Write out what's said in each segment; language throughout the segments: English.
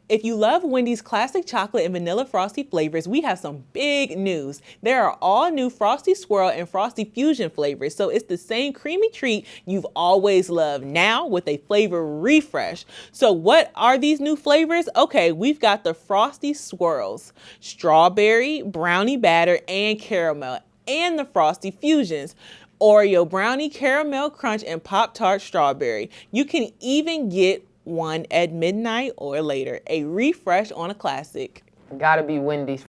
If you love Wendy's classic chocolate and vanilla Frosty flavors, we have some big news. There are all new Frosty Swirl and Frosty Fusion flavors, so it's the same creamy treat you've always loved, now with a flavor refresh. So what are these new flavors? Okay, we've got the Frosty Swirls, strawberry, brownie batter, and caramel, and the Frosty Fusions, Oreo brownie, caramel crunch, and Pop-Tart strawberry. You can even get one at midnight or later, a refresh on a classic. Gotta be Wendy's.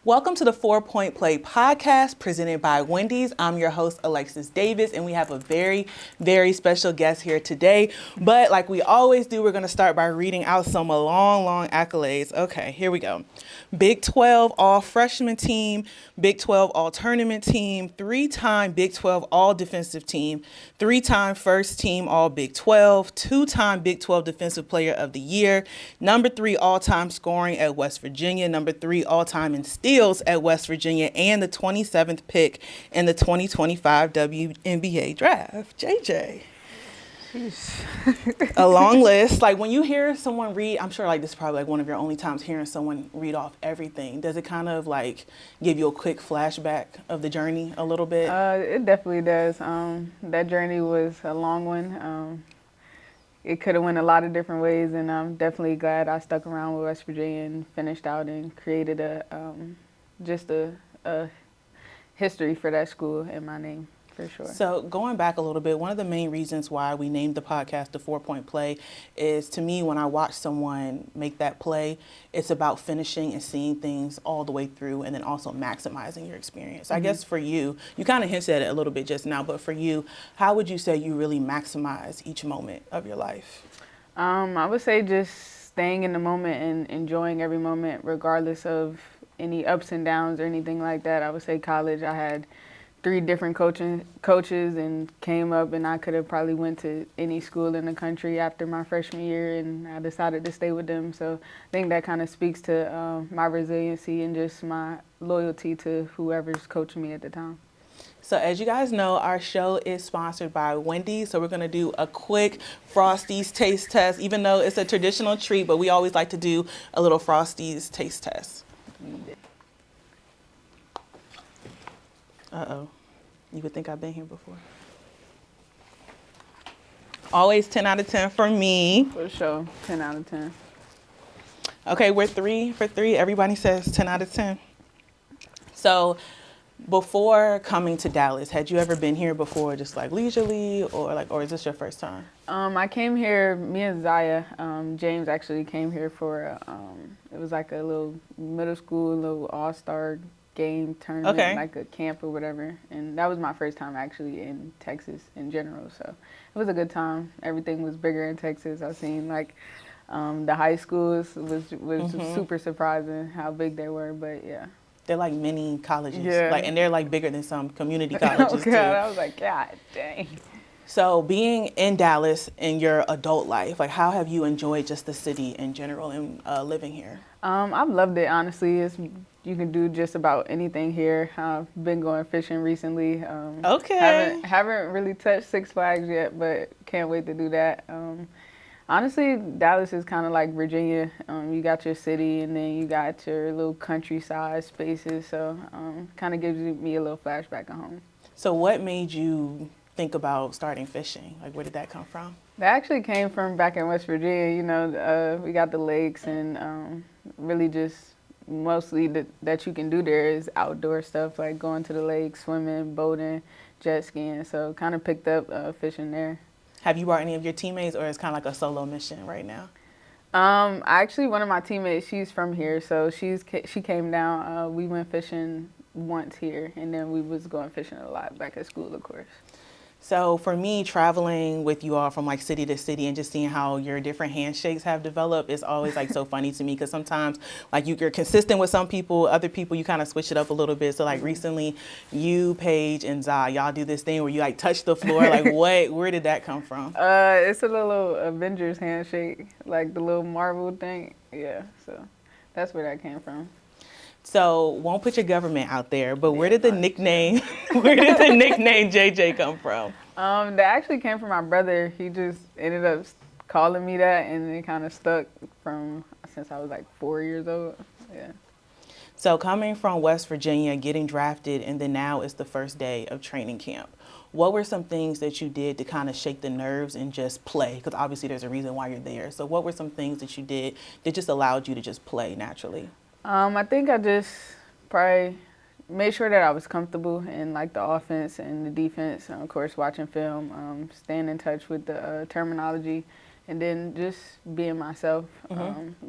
Welcome to the 4-Point Play podcast presented by Wendy's. I'm your host, Alexis Davis, and we have a very, very special guest here today. But like we always do, we're going to start by reading out some long accolades. Okay, here we go. Big 12 All-Freshman Team, Big 12 All-Tournament Team, 3-time Big 12 All-Defensive Team, 3-time First Team All-Big 12, 2-time Big 12 Defensive Player of the Year, number 3 all-time scoring at West Virginia, number 3 all-time in steals at West Virginia, and the 27th pick in the 2025 WNBA draft. JJ. A long list. Like when you hear someone read, I'm sure like this is probably like one of your only times hearing someone read off everything. Does it kind of like give you a quick flashback of the journey a little bit? It definitely does. That journey was a long one. It could have went a lot of different ways, and I'm definitely glad I stuck around with West Virginia and finished out and created just a history for that school in my name, for sure. So going back a little bit, one of the main reasons why we named the podcast the 4-Point Play is, to me, when I watch someone make that play, it's about finishing and seeing things all the way through and then also maximizing your experience. I guess for you, you kind of hinted at it a little bit just now, but for you, how would you say you really maximize each moment of your life? I would say just staying in the moment and enjoying every moment regardless of any ups and downs or anything like that. I would say college, I had 3 different coaches and came up, and I could have probably went to any school in the country after my freshman year, and I decided to stay with them. So I think that kind of speaks to my resiliency and just my loyalty to whoever's coaching me at the time. So as you guys know, our show is sponsored by Wendy's. So we're going to do a quick Frosties taste test, even though it's a traditional treat, but we always like to do a little Frosties taste test. Uh-oh. You would think I've been here before. Always 10 out of 10 for me. For sure, 10 out of 10. Okay, we're 3 for 3. Everybody says 10 out of 10. So before coming to Dallas, had you ever been here before, just like leisurely, or is this your first time? I came here, me and Zaya, James actually came here for, it was like a little middle school, little all-star game tournament, like a camp or whatever. And that was my first time actually in Texas in general. So it was a good time. Everything was bigger in Texas. I seen like the high schools was super surprising how big they were, but yeah. They're like mini colleges, Yeah. and they're like bigger than some community colleges Oh, God, too. I was like, God dang. So being in Dallas in your adult life, like how have you enjoyed just the city in general and living here? I've loved it, honestly. You can do just about anything here. I've been going fishing recently. Okay. Haven't really touched Six Flags yet, but can't wait to do that. Honestly, Dallas is kind of like Virginia. You got your city, and then you got your little countryside spaces. So kind of gives me a little flashback at home. So what made you think about starting fishing? Like, where did that come from? That actually came from back in West Virginia. You know, we got the lakes, and really just mostly that you can do there is outdoor stuff, like going to the lake, swimming, boating, jet skiing. So kind of picked up fishing there. Have you brought any of your teammates, or is kind of like a solo mission right now? Actually, one of my teammates, she's from here, so she came down. We went fishing once here, and then we was going fishing a lot back at school, of course. So for me, traveling with you all from like city to city and just seeing how your different handshakes have developed is always like so funny to me, because sometimes like you're consistent with some people, other people you kind of switch it up a little bit. So like recently, you, Paige, and Zah, y'all do this thing where you like touch the floor. Like where did that come from? It's a little Avengers handshake, like the little Marvel thing. Yeah, so that's where that came from. So won't put your government out there, but where did the nickname JJ come from? That actually came from my brother. He just ended up calling me that, and it kind of stuck from since I was like 4 years old. Yeah. So coming from West Virginia, getting drafted, and then now it's the first day of training camp. What were some things that you did to kind of shake the nerves and just play? Because obviously there's a reason why you're there. So what were some things that you did that just allowed you to just play naturally? I think I just probably made sure that I was comfortable in like the offense and the defense. And of course, watching film, staying in touch with the terminology, and then just being myself.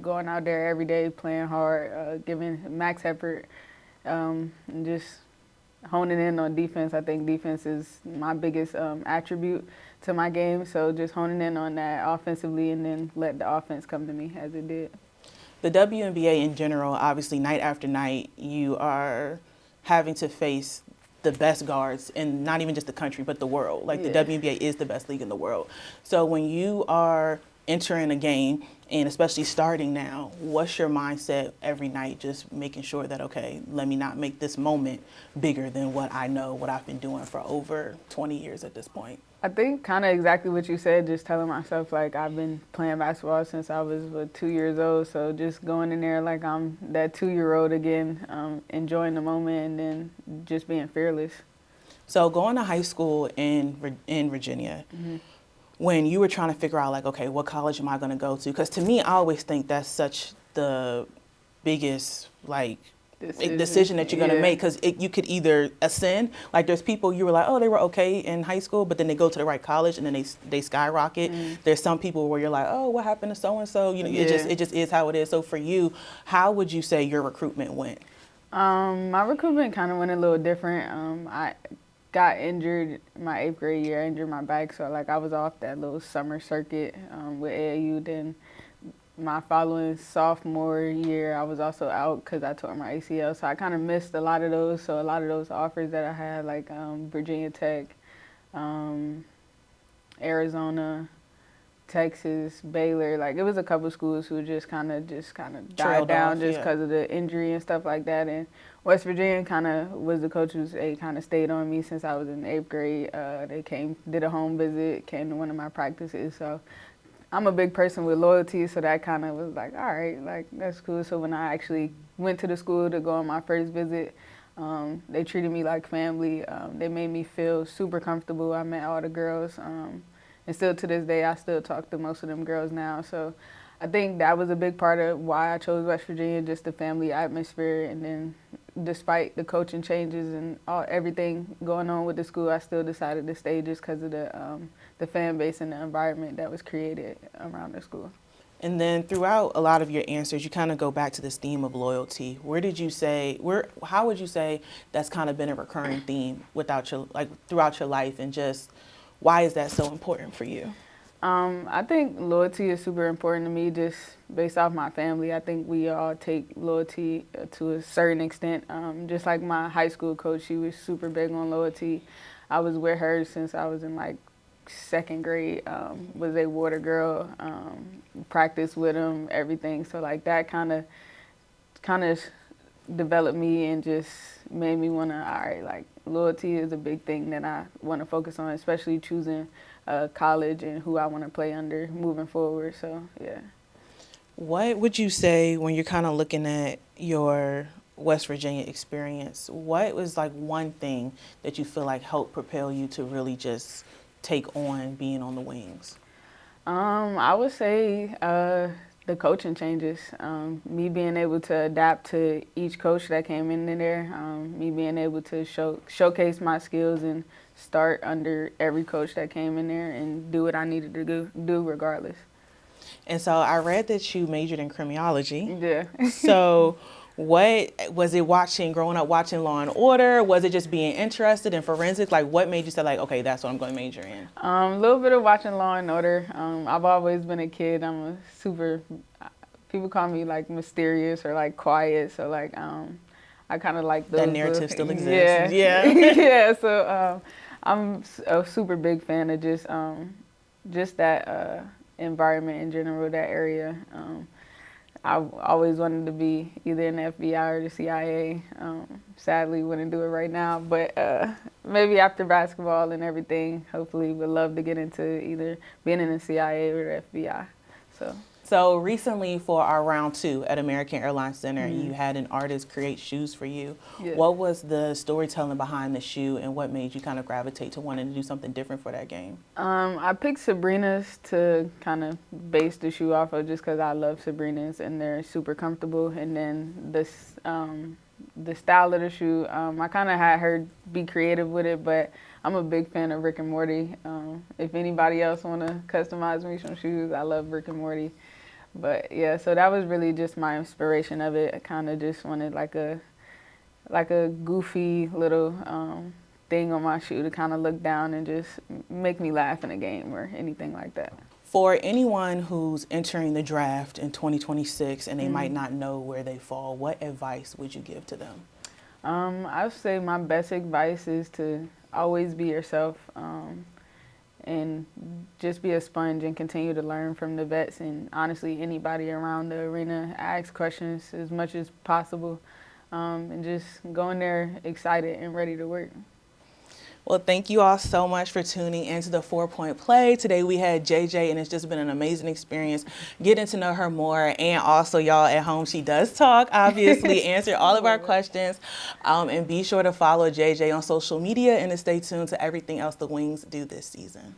Going out there every day, playing hard, giving max effort, and just honing in on defense. I think defense is my biggest attribute to my game. So just honing in on that offensively, and then let the offense come to me as it did. The WNBA in general, obviously night after night, you are having to face the best guards in not even just the country, but the world. Like the WNBA is the best league in the world. So when you are entering a game, and especially starting now, what's your mindset every night, just making sure that, okay, let me not make this moment bigger than what I know, what I've been doing for over 20 years at this point? I think kind of exactly what you said, just telling myself like I've been playing basketball since I was 2 years old. So just going in there like I'm that 2-year-old again, enjoying the moment, and then just being fearless. So going to high school in Virginia, when you were trying to figure out like, okay, what college am I going to go to? Because to me, I always think that's such the biggest like decision that you're going to make, because you could either ascend, like there's people you were like, oh, they were okay in high school, but then they go to the right college and then they skyrocket. There's some people where you're like, oh, what happened to so and so? You know, it just is how it is. So for you, how would you say your recruitment went? My recruitment kind of went a little different. I got injured my 8th grade year. I injured my back, so like I was off that little summer circuit with AAU. Then my following sophomore year, I was also out because I tore my ACL. So I kind of missed a lot of those. So a lot of those offers that I had, like Virginia Tech, Arizona, Texas, Baylor, like it was a couple schools who just kind of died down just because of the injury and stuff like that. And West Virginia kind of was the coach who kind of stayed on me since I was in 8th grade. They came, did a home visit, came to one of my practices. So I'm a big person with loyalty, so that kind of was like, all right, like that's cool. So when I actually went to the school to go on my first visit, they treated me like family. They made me feel super comfortable. I met all the girls. And still to this day, I still talk to most of them girls now. So I think that was a big part of why I chose West Virginia, just the family atmosphere. And then despite the coaching changes and everything going on with the school, I still decided to stay just because of the fan base and the environment that was created around the school. And then throughout a lot of your answers, you kind of go back to this theme of loyalty. How would you say that's kind of been a recurring theme throughout your life, and just why is that so important for you? I think loyalty is super important to me just based off my family. I think we all take loyalty to a certain extent. Just like my high school coach, she was super big on loyalty. I was with her since I was in like 2nd grade, was a water girl, practiced with them, everything. So like that kind of developed me and just made me want to, all right, like loyalty is a big thing that I want to focus on, especially choosing college and who I want to play under moving forward. So, yeah. What would you say when you're kind of looking at your West Virginia experience, what was like one thing that you feel like helped propel you to really just take on being on the wings? I would say the coaching changes. Me being able to adapt to each coach that came in there. Me being able to showcase my skills and start under every coach that came in there and do what I needed to do regardless. And so I read that you majored in criminology. Yeah. So what was it growing up watching Law and Order? Was it just being interested in forensics? Like what made you say like, okay, that's what I'm going to major in? A little bit of watching Law and Order. I've always been a kid. People call me like mysterious or like quiet. So like, I kind of like those. That narrative still exists. Yeah. Yeah. So I'm a super big fan of just that environment in general, that area. I always wanted to be either in the FBI or the CIA. Sadly, wouldn't do it right now, but maybe after basketball and everything, hopefully would love to get into either being in the CIA or the FBI. So recently for our round 2 at American Airlines Center, you had an artist create shoes for you. Yeah. What was the storytelling behind the shoe and what made you kind of gravitate to wanting to do something different for that game? I picked Sabrina's to kind of base the shoe off of just because I love Sabrina's and they're super comfortable. And then this, the style of the shoe, I kind of had her be creative with it, but I'm a big fan of Rick and Morty. If anybody else want to customize me some shoes, I love Rick and Morty. But yeah, so that was really just my inspiration of it. I kind of just wanted like a goofy little thing on my shoe to kind of look down and just make me laugh in a game or anything like that. For anyone who's entering the draft in 2026 and they might not know where they fall, what advice would you give to them? I would say my best advice is to always be yourself. And just be a sponge and continue to learn from the vets and honestly anybody around the arena. Ask questions as much as possible and just go in there excited and ready to work. Well, thank you all so much for tuning into the 4-Point Play. Today we had JJ, and it's just been an amazing experience getting to know her more. And also, y'all at home, she does talk, obviously, answer all of our questions. And be sure to follow JJ on social media and to stay tuned to everything else the Wings do this season.